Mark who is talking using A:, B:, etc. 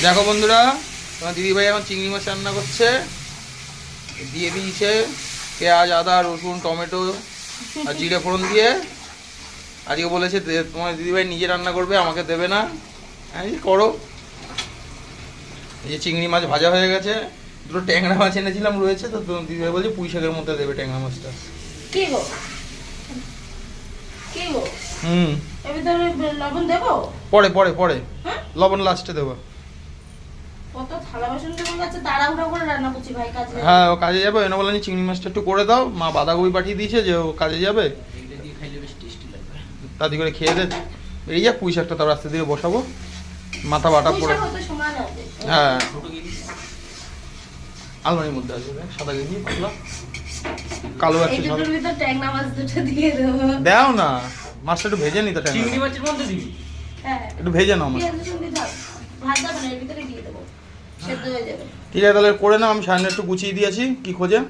A: দেখো বন্ধুরা, তোমার দিদিভাই এখন চিংড়ি মাছ রান্না করছে। দিয়ে দিয়েছে পেঁয়াজ, আদা, রসুন, টমেটো আর জিরে ফোড়ন দিয়ে। আজকে বলেছে তোমার দিদিভাই নিজে রান্না করবে, আমাকে দেবে না। হ্যাঁ করো। এই যে চিংড়ি মাছ ভাজা হয়ে গেছে, দুটো ট্যাংরা মাছ এনেছিলাম রয়েছে, তো তোমার দিদিভাই বলছে পুঁই শাকের মধ্যে দেবে ট্যাংরা মাছটা।
B: কি গো কি গো এবার তো লবণ দেবো
A: পরে পরে পরে
B: হ্যাঁ
A: লবণ লাস্টে দেবো।
B: কত থালা বাসন জমে গেছে, তাড়াহুড়ো করে রান্না করছি ভাই কাজে।
A: হ্যাঁ ও কাজে যাবে, এনে বলেনি চিংড়ি মাছটা একটু করে দাও, মা বাঁধাকপি পাঠিয়ে দিয়েছে যে ও কাজে যাবে, তাড়াতাড়ি করে খেয়ে দে বেরিয়ে যা। পুঁই শাকটা তার রাস্তা দিয়ে বসাবো, মাথা বাটা পড়ে। হ্যাঁ আলমারির মধ্যে আছে সাদা কেজি পাতলা কালো আছে সব।
B: ট্যাংরা মাছ দুটো দিয়ে দেবো।
A: দাও না, মাছটা একটু ভেজে নি তো।
C: চিংড়ি মাছের মধ্যে দিবি?
B: হ্যাঁ
A: একটু ভেজে নাও মাছ।
B: ভাত যাবে না, এর ভিতরে দিয়ে দেবো, সেদ্ধ হয়ে যাবে।
A: ঠিক আছে তাহলে করে নাও, আমি সামনে একটু গুছিয়ে দিয়েছি। কি খোঁজে?